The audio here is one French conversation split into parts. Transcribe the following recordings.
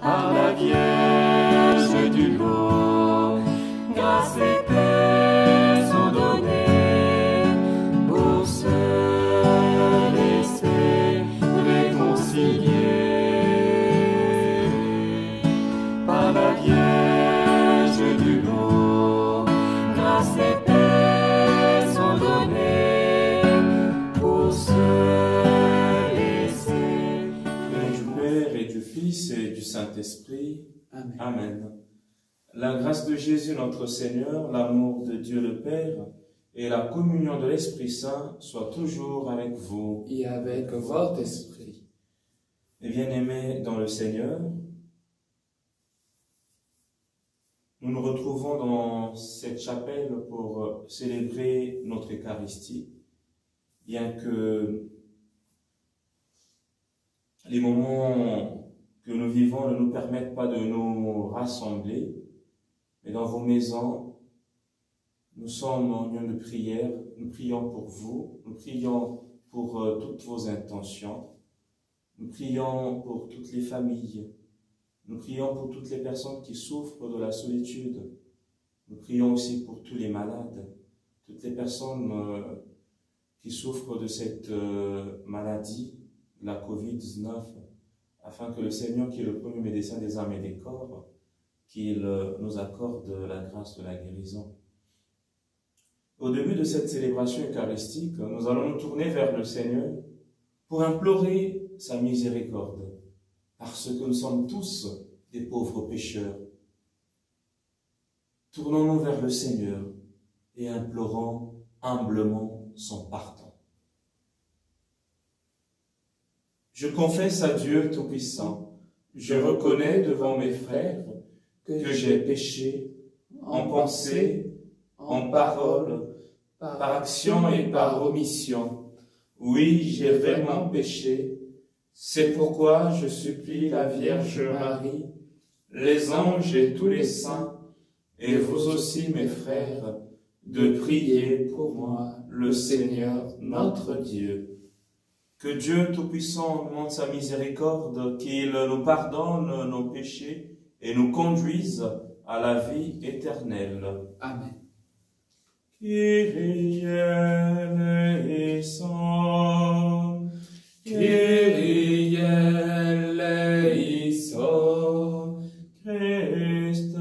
par la Vierge du lot, grâce et paix sont données pour se laisser réconcilier. Par la Vierge du lot, grâce et paix sont données pour se laisser. Au nom du Père et du Fils et du Saint-Esprit. Amen. Amen. La grâce de Jésus notre Seigneur, l'amour de Dieu le Père et la communion de l'Esprit Saint soient toujours avec vous. Et avec votre esprit. Et bien-aimés dans le Seigneur, nous nous retrouvons dans cette chapelle pour célébrer notre Eucharistie, bien que les moments que nous vivons ne nous permettent pas de nous rassembler, mais dans vos maisons, nous sommes en union de prière, nous prions pour vous, nous prions pour toutes vos intentions, nous prions pour toutes les familles, nous prions pour toutes les personnes qui souffrent de la solitude, nous prions aussi pour tous les malades, toutes les personnes qui souffrent de cette maladie, la Covid-19, afin que le Seigneur, qui est le premier médecin des âmes et des corps, qu'il nous accorde la grâce de la guérison. Au début de cette célébration eucharistique, nous allons nous tourner vers le Seigneur pour implorer sa miséricorde, parce que nous sommes tous des pauvres pécheurs. Tournons-nous vers le Seigneur et implorons humblement son pardon. Je confesse à Dieu Tout-Puissant, je reconnais devant mes frères que j'ai péché en pensée, en parole, par action et par omission. Oui, j'ai vraiment péché. C'est pourquoi je supplie la Vierge Marie, les anges et tous les saints, et vous aussi mes frères, de prier pour moi, le Seigneur notre Dieu. Que Dieu Tout-Puissant nous montre sa miséricorde, qu'il nous pardonne nos péchés et nous conduise à la vie éternelle. Amen. Kyrie eleison, Kyrie eleison, Christ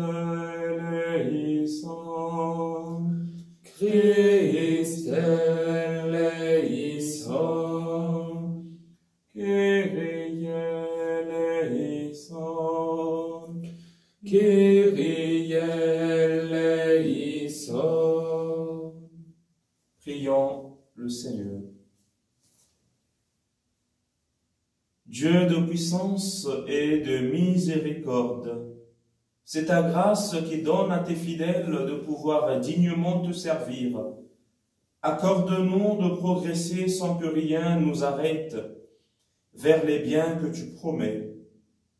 eleison, Christ eleison, Kyrie eleison, Kyrie eleison. Prions le Seigneur. Dieu de puissance et de miséricorde, c'est ta grâce qui donne à tes fidèles de pouvoir dignement te servir. Accorde-nous de progresser sans que rien nous arrête vers les biens que tu promets.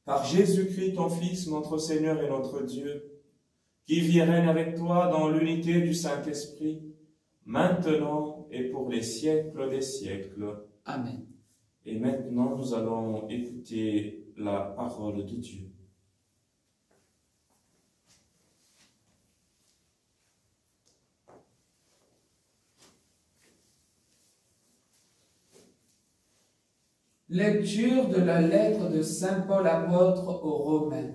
Par Jésus-Christ, ton Fils, notre Seigneur et notre Dieu, qui vit et règne avec toi dans l'unité du Saint-Esprit, maintenant et pour les siècles des siècles. Amen. Et maintenant, nous allons écouter la parole de Dieu. Lecture de la lettre de Saint Paul apôtre aux Romains.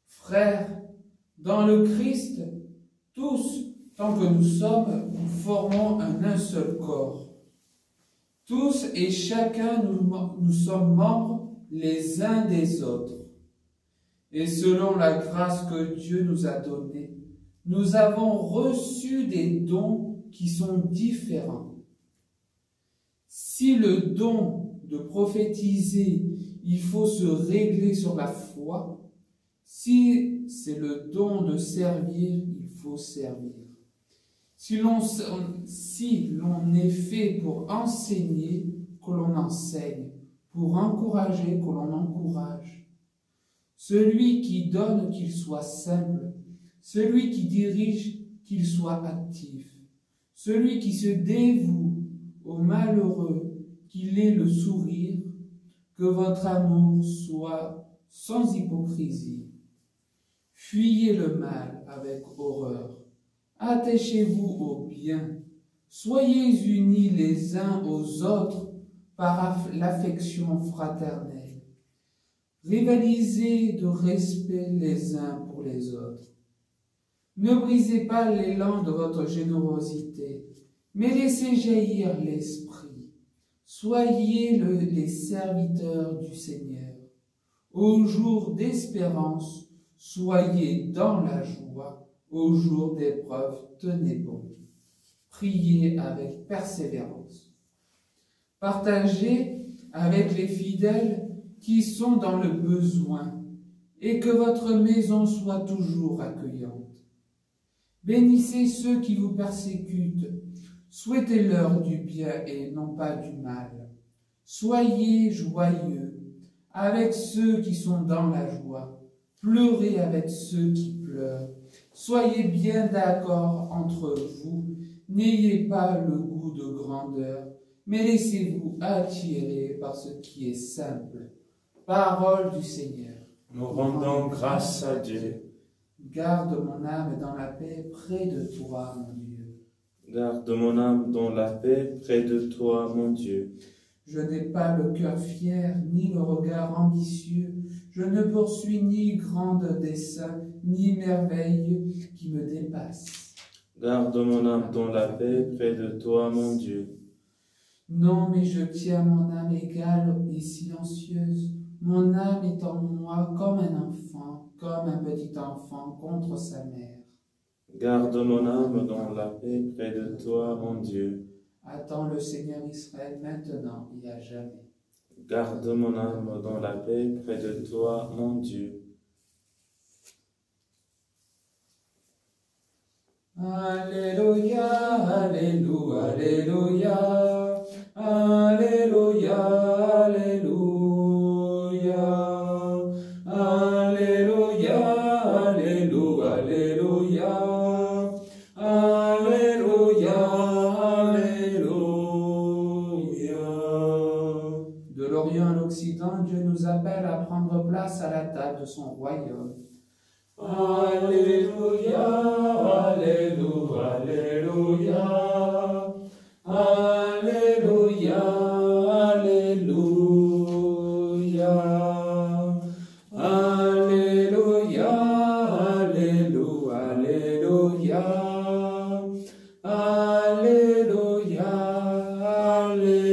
Frères, dans le Christ, tous, tant que nous sommes, nous formons un seul corps. Tous et chacun, nous sommes membres les uns des autres. Et selon la grâce que Dieu nous a donnée, nous avons reçu des dons qui sont différents. Si le don de prophétiser, il faut se régler sur la foi, si c'est le don de servir, il faut servir. Si l'on est fait pour enseigner, que l'on enseigne, pour encourager, que l'on encourage. Celui qui donne, qu'il soit simple, celui qui dirige, qu'il soit actif, celui qui se dévoue au malheureux, qu'il ait le sourire, que votre amour soit sans hypocrisie. Fuyez le mal avec horreur. Attachez-vous au bien. Soyez unis les uns aux autres par l'affection fraternelle. Rivalisez de respect les uns pour les autres. Ne brisez pas l'élan de votre générosité, mais laissez jaillir l'esprit. Soyez les serviteurs du Seigneur. Au jour d'espérance, soyez dans la joie. Au jour d'épreuve, tenez bon. Priez avec persévérance. Partagez avec les fidèles qui sont dans le besoin et que votre maison soit toujours accueillante. Bénissez ceux qui vous persécutent. Souhaitez-leur du bien et non pas du mal. Soyez joyeux avec ceux qui sont dans la joie. Pleurez avec ceux qui pleurent. Soyez bien d'accord entre vous. N'ayez pas le goût de grandeur, mais laissez-vous attirer par ce qui est simple. Parole du Seigneur. Nous rendons grâce à Dieu. Garde mon âme dans la paix près de toi, mon Dieu. Garde mon âme dans la paix près de toi, mon Dieu. Je n'ai pas le cœur fier, ni le regard ambitieux. Je ne poursuis ni grands desseins, ni merveilles qui me dépassent. Garde mon âme dans la paix près de toi, mon Dieu. Non, mais je tiens mon âme égale et silencieuse. Mon âme est en moi comme un enfant, comme un petit enfant contre sa mère. Garde mon âme dans la paix près de toi, mon Dieu. Attends le Seigneur Israël maintenant et à jamais. Garde mon âme dans la paix près de toi, mon Dieu. Alléluia, alléluia, alléluia, alléluia, alléluia, alléluia, alléluia, alléluia, alléluia, alléluia. De l'Orient à l'Occident, Dieu nous appelle à prendre place à la table de son royaume. Alléluia, alléluia, alléluia, alléluia, alléluia, alléluia, alléluia, alléluia, alléluia, alléluia.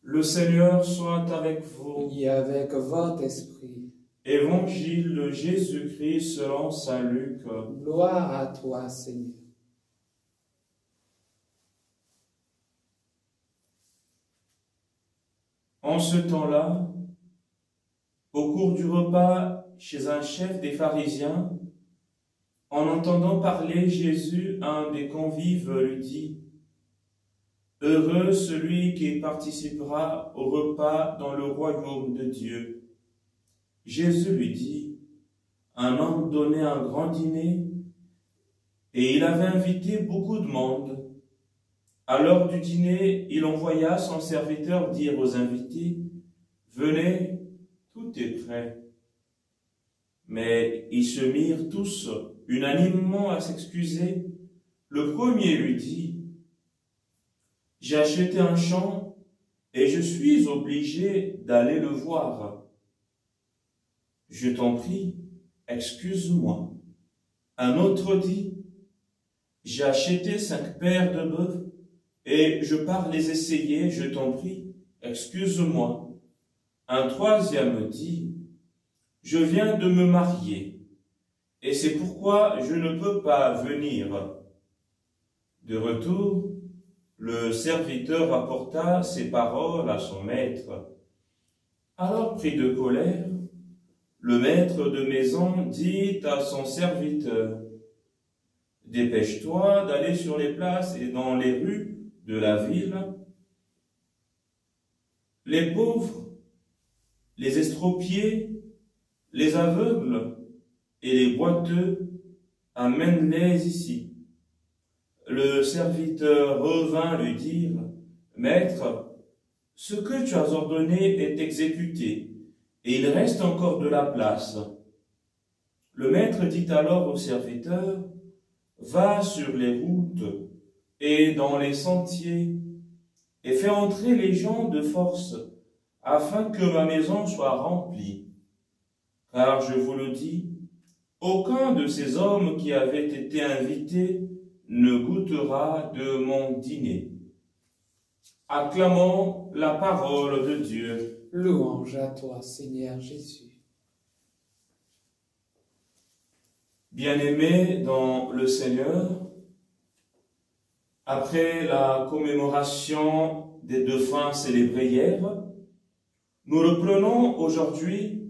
Le Seigneur soit avec vous. Et avec votre esprit. Évangile de Jésus-Christ selon saint Luc. Gloire à toi, Seigneur. En ce temps-là, au cours du repas chez un chef des pharisiens, en entendant parler Jésus, un des convives lui dit: « Heureux celui qui participera au repas dans le royaume de Dieu. » Jésus lui dit: « Un homme donnait un grand dîner, et il avait invité beaucoup de monde. À l'heure du dîner, il envoya son serviteur dire aux invités: « Venez, tout est prêt. » Mais ils se mirent tous unanimement à s'excuser. Le premier lui dit: « J'ai acheté un champ et je suis obligé d'aller le voir. Je t'en prie, excuse-moi. » Un autre dit: « J'ai acheté 5 paires de bœufs et je pars les essayer, je t'en prie, excuse-moi. » Un troisième dit: « Je viens de me marier et c'est pourquoi je ne peux pas venir. » De retour, le serviteur rapporta ces paroles à son maître. Alors, pris de colère, le maître de maison dit à son serviteur: « Dépêche-toi d'aller sur les places et dans les rues de la ville. Les pauvres, les estropiés, les aveugles et les boiteux, amène-les ici. » Le serviteur revint lui dire: « Maître, ce que tu as ordonné est exécuté, et il reste encore de la place. Le maître dit alors au serviteur, va sur les routes et dans les sentiers, et fais entrer les gens de force, afin que ma maison soit remplie. Car je vous le dis, aucun de ces hommes qui avaient été invités ne goûtera de mon dîner. Acclamons la parole de Dieu. Louange à toi, Seigneur Jésus. Bien-aimés dans le Seigneur, après la commémoration des défunts célébrés hier, nous reprenons aujourd'hui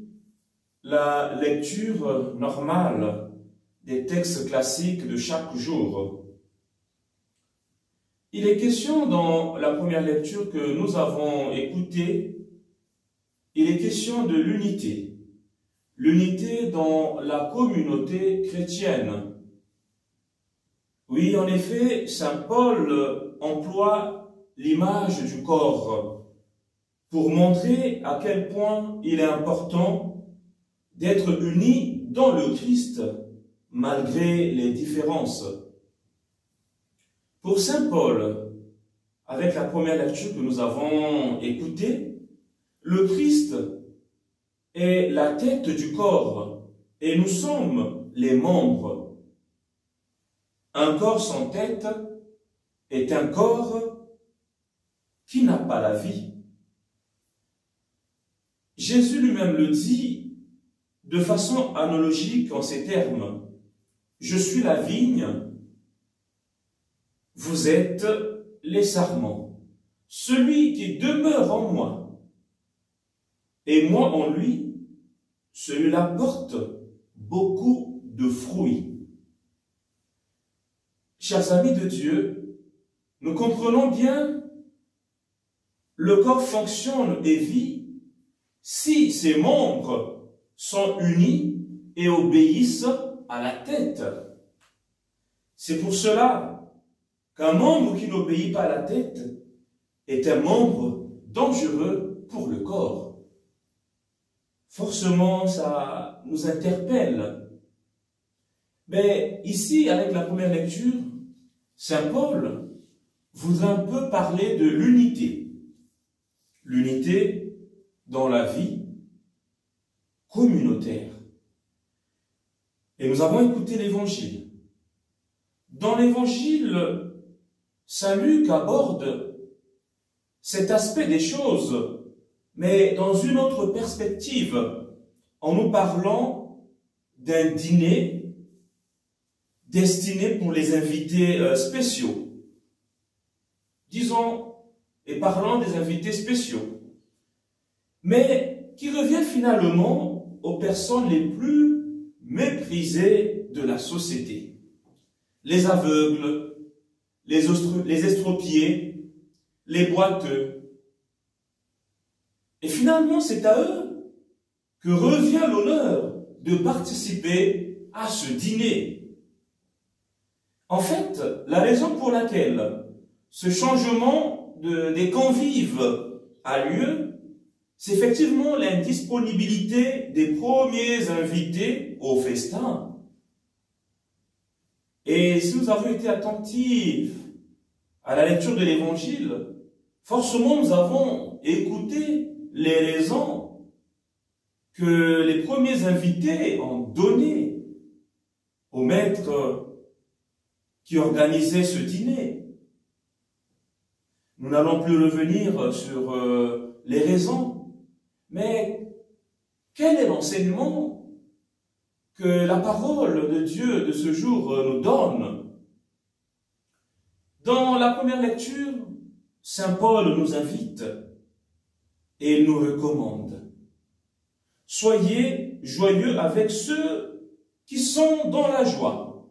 la lecture normale des textes classiques de chaque jour. Il est question dans la première lecture que nous avons écoutée, il est question de l'unité. L'unité dans la communauté chrétienne. Oui, en effet, saint Paul emploie l'image du corps pour montrer à quel point il est important d'être unis dans le Christ malgré les différences. Pour saint Paul, avec la première lecture que nous avons écoutée, le Christ est la tête du corps et nous sommes les membres. Un corps sans tête est un corps qui n'a pas la vie. Jésus lui-même le dit de façon analogique en ces termes. Je suis la vigne, vous êtes les sarments. Celui qui demeure en moi et moi en lui, celui-là porte beaucoup de fruits. Chers amis de Dieu, nous comprenons bien, le corps fonctionne et vit si ses membres sont unis et obéissent à la tête. C'est pour cela qu'un membre qui n'obéit pas à la tête est un membre dangereux pour le corps. Forcément, ça nous interpelle. Mais ici, avec la première lecture, saint Paul voudrait un peu parler de l'unité. L'unité dans la vie communautaire. Et nous avons écouté l'Évangile. Dans l'Évangile, saint Luc aborde cet aspect des choses, mais dans une autre perspective, en nous parlant d'un dîner destiné pour les invités spéciaux. Disons, et parlant des invités spéciaux, mais qui revient finalement aux personnes les plus méprisées de la société. Les aveugles, les estropiés, les boiteux. Et finalement, c'est à eux que revient l'honneur de participer à ce dîner. En fait, la raison pour laquelle ce changement des convives a lieu, c'est effectivement l'indisponibilité des premiers invités au festin. Et si nous avons été attentifs à la lecture de l'Évangile, forcément nous avons écouté les raisons que les premiers invités ont données au maître qui organisait ce dîner. Nous n'allons plus revenir sur les raisons, mais quel est l'enseignement que la parole de Dieu de ce jour nous donne? Dans la première lecture, saint Paul nous invite et nous recommande. Soyez joyeux avec ceux qui sont dans la joie.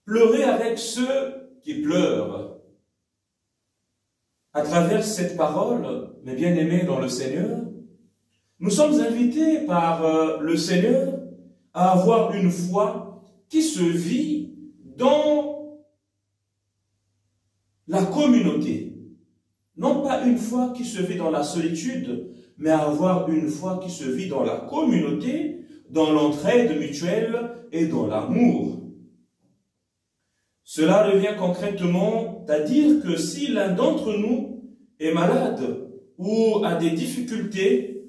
Pleurez avec ceux qui pleurent. À travers cette parole, mes bien-aimés dans le Seigneur, nous sommes invités par le Seigneur à avoir une foi qui se vit dans la communauté. Non pas une foi qui se vit dans la solitude, mais avoir une foi qui se vit dans la communauté, dans l'entraide mutuelle et dans l'amour. Cela revient concrètement à dire que si l'un d'entre nous est malade ou a des difficultés,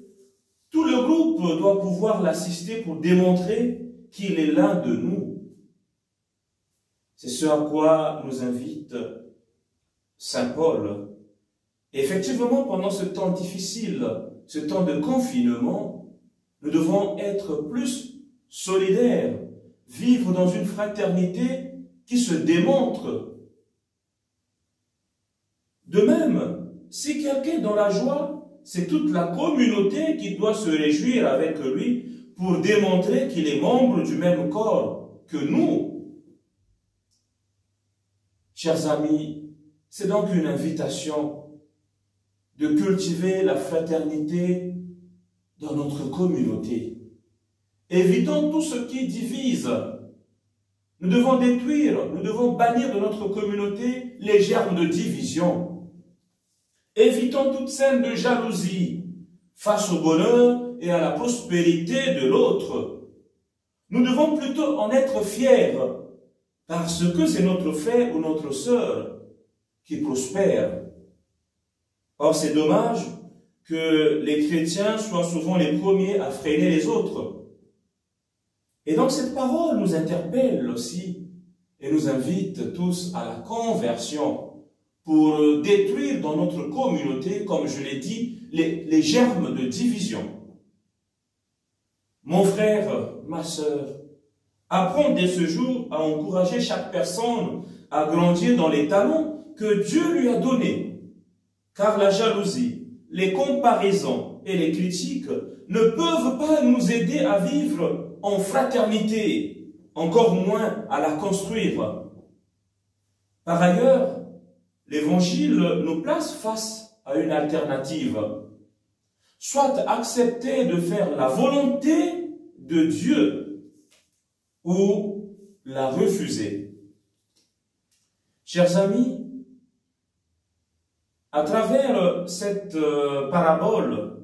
tout le groupe doit pouvoir l'assister pour démontrer qu'il est l'un de nous. C'est ce à quoi nous invite Saint Paul. Effectivement, pendant ce temps difficile, ce temps de confinement, nous devons être plus solidaires, vivre dans une fraternité qui se démontre. De même, si quelqu'un est dans la joie, c'est toute la communauté qui doit se réjouir avec lui pour démontrer qu'il est membre du même corps que nous. Chers amis, c'est donc une invitation de cultiver la fraternité dans notre communauté. Évitons tout ce qui divise. Nous devons détruire, nous devons bannir de notre communauté les germes de division. Évitons toute scène de jalousie face au bonheur et à la prospérité de l'autre. Nous devons plutôt en être fiers parce que c'est notre frère ou notre sœur qui prospère. Or, c'est dommage que les chrétiens soient souvent les premiers à freiner les autres. Et donc, cette parole nous interpelle aussi et nous invite tous à la conversion pour détruire dans notre communauté, comme je l'ai dit, les germes de division. Mon frère, ma sœur, apprends dès ce jour à encourager chaque personne à grandir dans les talents que Dieu lui a donnés. Car la jalousie, les comparaisons et les critiques ne peuvent pas nous aider à vivre en fraternité, encore moins à la construire. Par ailleurs, l'Évangile nous place face à une alternative. Soit accepter de faire la volonté de Dieu ou la refuser. Chers amis, à travers cette parabole,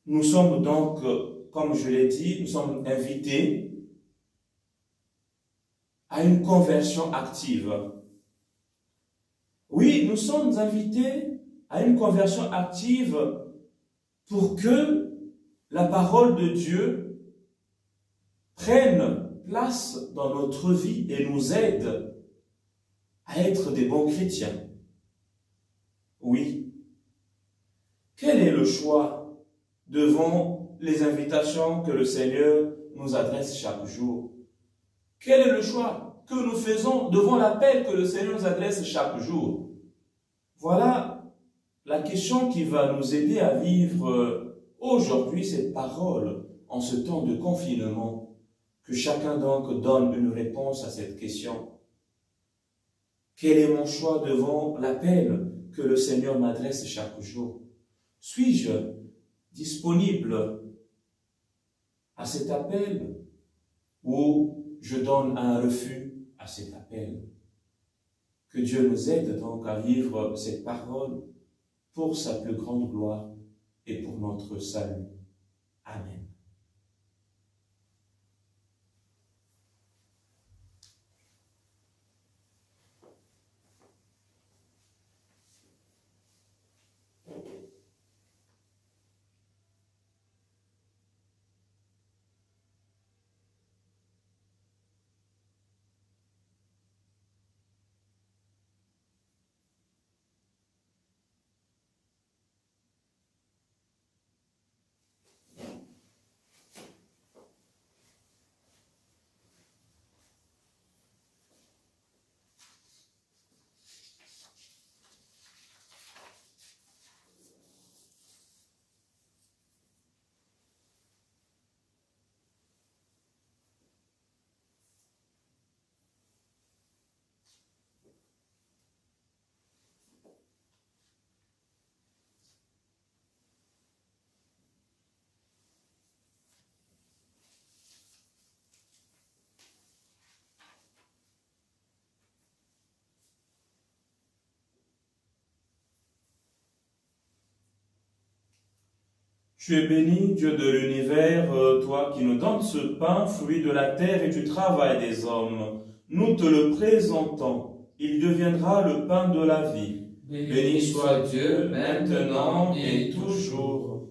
nous sommes donc, comme je l'ai dit, nous sommes invités à une conversion active. Oui, nous sommes invités à une conversion active pour que la parole de Dieu prenne place dans notre vie et nous aide à être des bons chrétiens. Oui. Quel est le choix devant les invitations que le Seigneur nous adresse chaque jour? Quel est le choix que nous faisons devant l'appel que le Seigneur nous adresse chaque jour? Voilà la question qui va nous aider à vivre aujourd'hui cette parole en ce temps de confinement. Que chacun donc donne une réponse à cette question. Quel est mon choix devant l'appel que le Seigneur m'adresse chaque jour? Suis-je disponible à cet appel ou je donne un refus à cet appel? Que Dieu nous aide donc à vivre cette parole pour sa plus grande gloire et pour notre salut. Amen. Tu es béni, Dieu de l'univers, toi qui nous donnes ce pain, fruit de la terre et du travail des hommes. Nous te le présentons, il deviendra le pain de la vie. Béni soit Dieu, maintenant et toujours.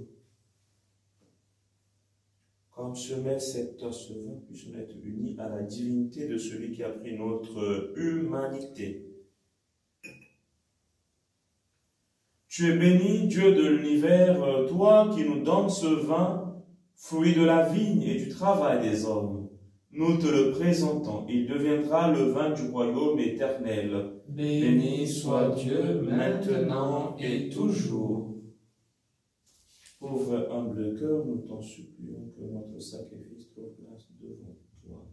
Comme se met cette tasse de vin, puisse-nous être unis à la divinité de celui qui a pris notre humanité. Tu es béni, Dieu de l'univers, toi qui nous donnes ce vin, fruit de la vigne et du travail des hommes. Nous te le présentons, il deviendra le vin du royaume éternel. Béni soit Dieu, maintenant et toujours. Pauvre humble cœur, nous t'en supplions que notre sacrifice te place devant toi.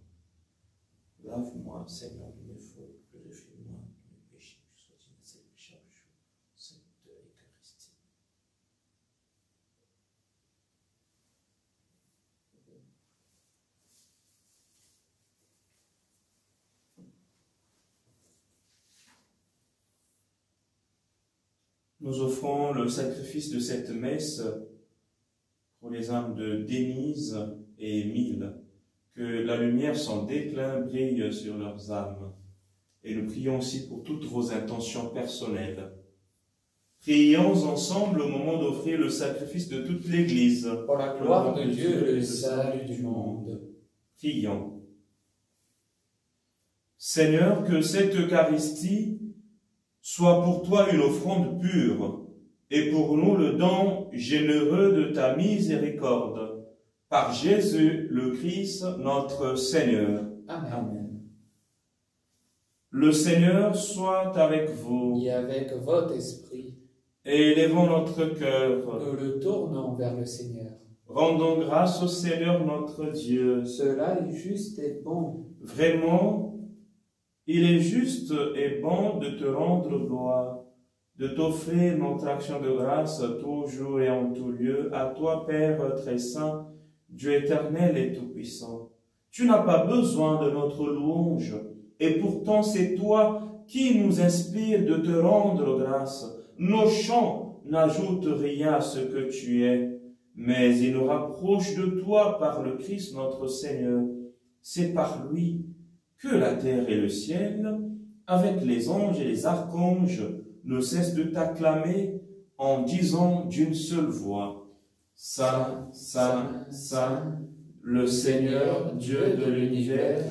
Lave-moi, Seigneur, de mes fautes, purifie-moi de mes péchés, que je sois digne de cette chaque jour, cette Eucharistie. Nous offrons le sacrifice de cette messe pour les âmes de Denise et Émile, que la lumière sans déclin brille sur leurs âmes. Et nous prions aussi pour toutes vos intentions personnelles. Prions ensemble au moment d'offrir le sacrifice de toute l'Église. Pour la gloire de Dieu et le salut du monde. Prions. Seigneur, que cette Eucharistie soit pour toi une offrande pure, et pour nous le don généreux de ta miséricorde. Par Jésus le Christ, notre Seigneur. Amen. Le Seigneur soit avec vous. Et avec votre esprit, Et élevons notre cœur. nous le tournons vers le Seigneur. Rendons grâce au Seigneur notre Dieu. Cela est juste et bon. Vraiment, il est juste et bon de te rendre gloire, de t'offrir notre action de grâce toujours et en tout lieu, à toi, Père très saint, Dieu éternel et tout-puissant. Tu n'as pas besoin de notre louange, et pourtant c'est toi qui nous inspire de te rendre grâce. Nos chants n'ajoutent rien à ce que tu es, mais ils nous rapprochent de toi par le Christ notre Seigneur. C'est par lui que la terre et le ciel, avec les anges et les archanges, ne cessent de t'acclamer en disant d'une seule voix, Saint, Saint, Saint, le Seigneur, Dieu de l'univers,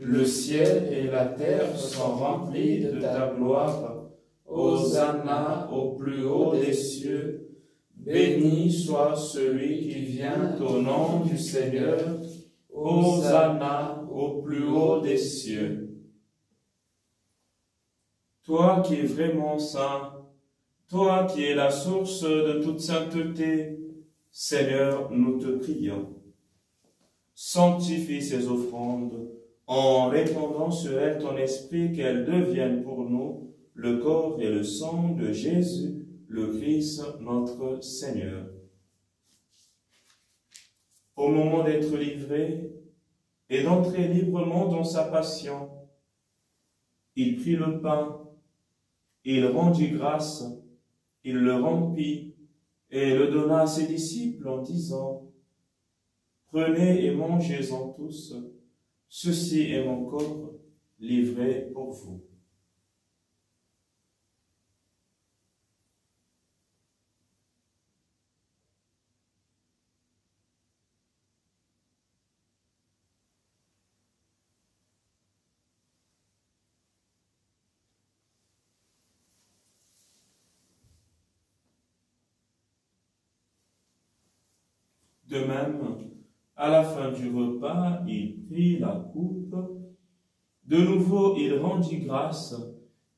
le ciel et la terre sont remplis de ta gloire. Hosanna au plus haut des cieux. Béni soit celui qui vient au nom du Seigneur. Hosanna au plus haut des cieux. Toi qui es vraiment saint, toi qui es la source de toute sainteté, Seigneur, nous te prions. Sanctifie ces offrandes en répandant sur elles ton esprit, qu'elles deviennent pour nous le corps et le sang de Jésus, le Christ, notre Seigneur. Au moment d'être livré et d'entrer librement dans sa passion, il prit le pain, il rendit grâce, il le rompit et le donna à ses disciples en disant, « Prenez et mangez-en tous, ceci est mon corps livré pour vous. » De même, à la fin du repas, il prit la coupe. De nouveau, il rendit grâce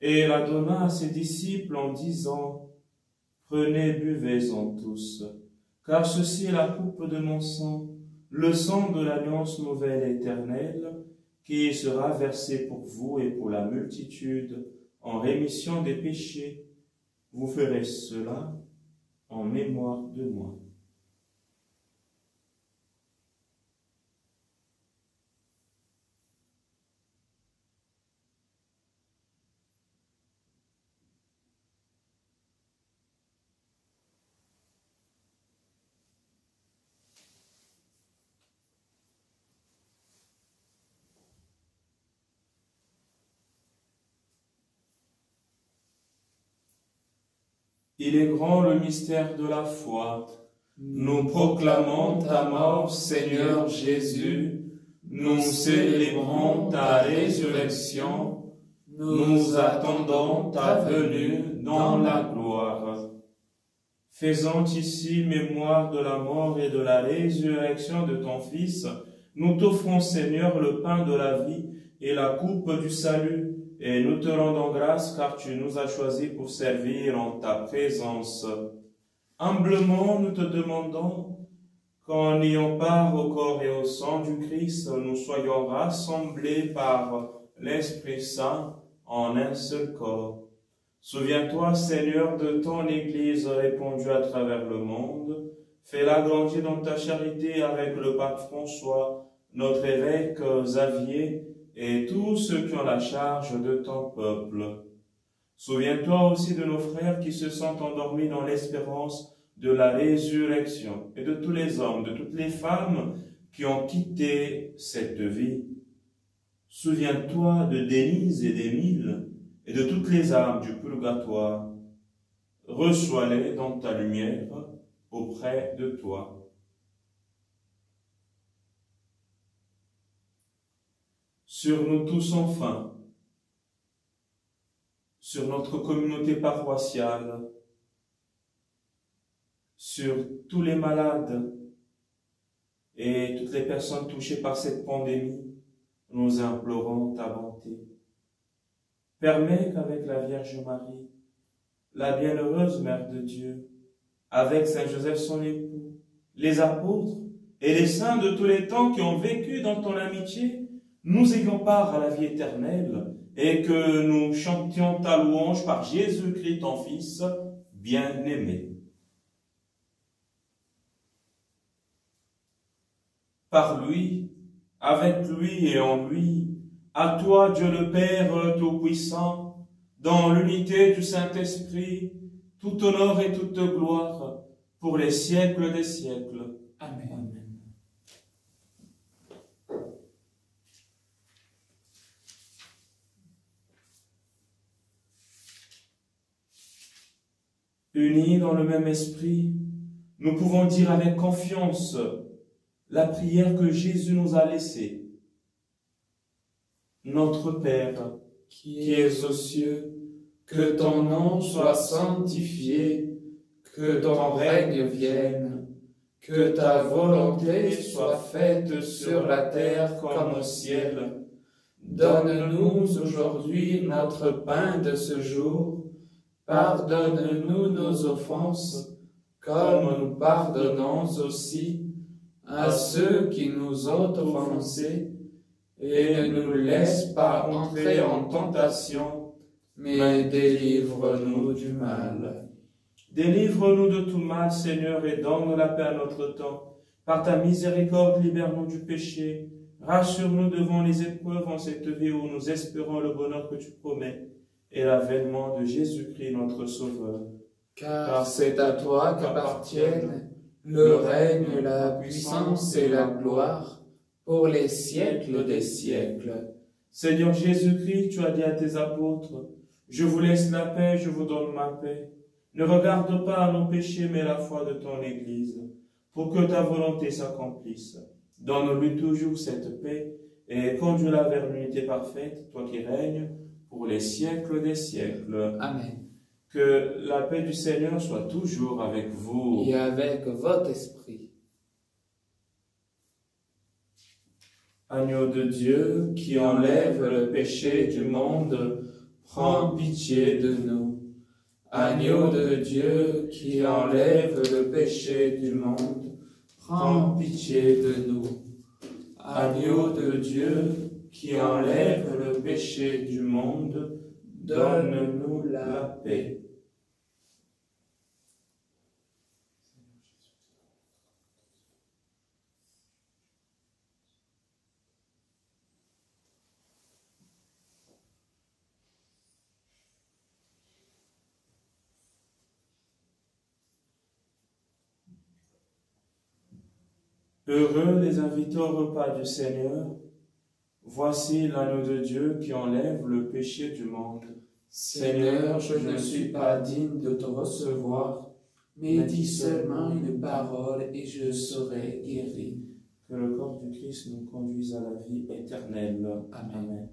et la donna à ses disciples en disant, « Prenez, buvez-en tous, car ceci est la coupe de mon sang, le sang de l'alliance nouvelle et éternelle, qui sera versé pour vous et pour la multitude en rémission des péchés. Vous ferez cela en mémoire de moi. » Il est grand le mystère de la foi. Nous proclamons ta mort, Seigneur Jésus. Nous célébrons ta résurrection. Nous attendons ta venue dans la gloire. Faisant ici mémoire de la mort et de la résurrection de ton Fils, nous t'offrons, Seigneur, le pain de la vie et la coupe du salut, et nous te rendons grâce car tu nous as choisis pour servir en ta présence. Humblement, nous te demandons qu'en ayant part au corps et au sang du Christ, nous soyons rassemblés par l'Esprit Saint en un seul corps. Souviens-toi, Seigneur, de ton Église répandue à travers le monde. Fais-la grandir dans ta charité avec le pape François, notre évêque Xavier et tous ceux qui ont la charge de ton peuple. Souviens-toi aussi de nos frères qui se sentent endormis dans l'espérance de la résurrection et de tous les hommes, de toutes les femmes qui ont quitté cette vie. Souviens-toi de Denise et d'Émile et de toutes les âmes du purgatoire. Reçois-les dans ta lumière auprès de toi. Sur nous tous enfin, sur notre communauté paroissiale, sur tous les malades et toutes les personnes touchées par cette pandémie, nous implorons ta bonté. Permets qu'avec la Vierge Marie, la bienheureuse Mère de Dieu, avec Saint Joseph son époux, les apôtres et les saints de tous les temps qui ont vécu dans ton amitié, nous ayons part à la vie éternelle et que nous chantions ta louange par Jésus-Christ, ton Fils, bien-aimé. Par lui, avec lui et en lui, à toi, Dieu le Père Tout-Puissant, dans l'unité du Saint-Esprit, tout honneur et toute gloire, pour les siècles des siècles. Amen. Unis dans le même esprit, nous pouvons dire avec confiance la prière que Jésus nous a laissée. Notre Père, qui es aux cieux, que ton nom soit sanctifié, que ton règne vienne, que ta volonté soit faite sur la terre comme au ciel. Donne-nous aujourd'hui notre pain de ce jour. Pardonne-nous nos offenses, comme nous pardonnons aussi à ceux qui nous ont offensés, et ne nous laisse pas entrer en tentation, mais délivre-nous du mal. Délivre-nous de tout mal, Seigneur, et donne la paix à notre temps. Par ta miséricorde, libère-nous du péché. Rassure-nous devant les épreuves en cette vie où nous espérons le bonheur que tu promets et l'avènement de Jésus-Christ, notre Sauveur. Car c'est à toi qu'appartiennent le règne, la puissance et la gloire pour les siècles des siècles. Seigneur Jésus-Christ, tu as dit à tes apôtres, « Je vous laisse la paix, je vous donne ma paix. Ne regarde pas à nos péchés, mais la foi de ton Église, pour que ta volonté s'accomplisse. Donne-lui toujours cette paix et conduis-la vers l'unité parfaite, toi qui règnes pour les siècles des siècles. » Amen. Que la paix du Seigneur soit toujours avec vous. Et avec votre esprit. Agneau de Dieu, qui enlève le péché du monde, prends pitié de nous. Agneau de Dieu, qui enlève le péché du monde, prends pitié de nous. Agneau de Dieu, qui enlève le péché du monde, donne-nous la paix. Heureux les invités au repas du Seigneur. Voici l'agneau de Dieu qui enlève le péché du monde. Seigneur, je ne suis pas digne de te recevoir, mais dis seulement une parole et je serai guéri. Que le corps du Christ nous conduise à la vie éternelle. Amen.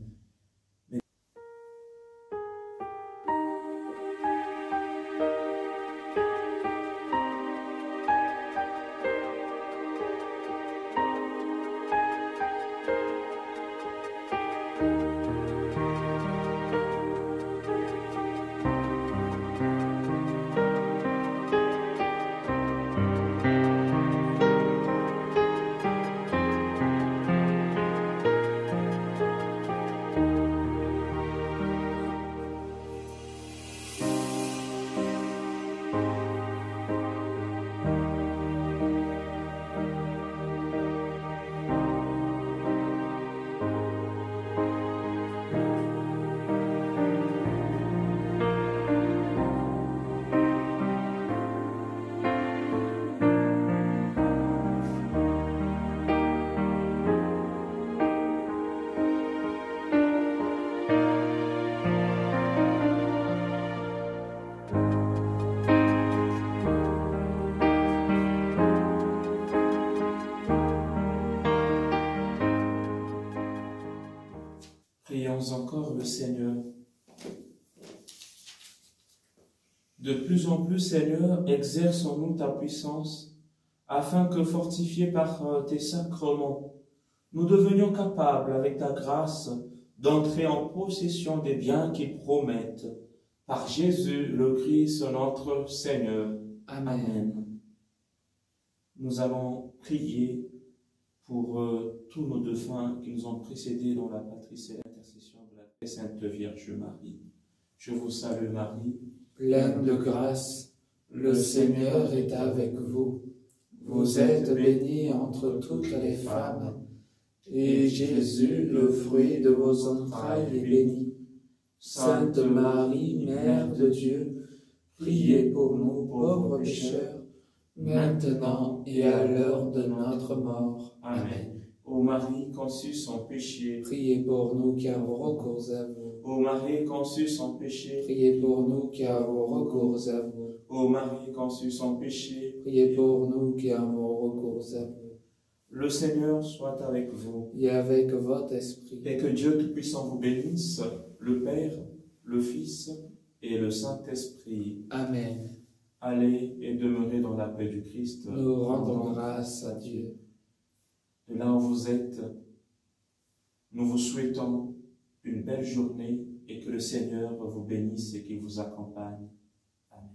Prions encore le Seigneur. De plus en plus, Seigneur, exerce en nous ta puissance, afin que, fortifiés par tes sacrements, nous devenions capables, avec ta grâce, d'entrer en possession des biens qu'ils promettent. Par Jésus, le Christ, notre Seigneur. Amen. Nous allons prier pour tous nos défunts qui nous ont précédés dans la patrie, c'est l'intercession de la très Sainte Vierge Marie. Je vous salue Marie, pleine de grâce, le Seigneur est avec vous. Vous êtes bénie entre toutes les femmes, et Jésus, le fruit de vos entrailles, est béni. Sainte Marie, Mère de Dieu, priez pour nous pauvres pécheurs, maintenant et à l'heure de notre mort. Amen. Ô Marie conçue sans péché, priez pour nous qui avons recours à vous. Ô Marie conçue sans péché, priez pour nous qui avons recours à vous. Ô Marie conçue sans péché, priez pour nous qui avons recours à vous. Le Seigneur soit avec vous. Et avec votre esprit. Et que Dieu Tout-Puissant vous bénisse, le Père, le Fils et le Saint-Esprit. Amen. Allez et demeurez dans la paix du Christ. Nous rendons grâce à Dieu. De là où vous êtes, nous vous souhaitons une belle journée et que le Seigneur vous bénisse et qu'il vous accompagne. Amen.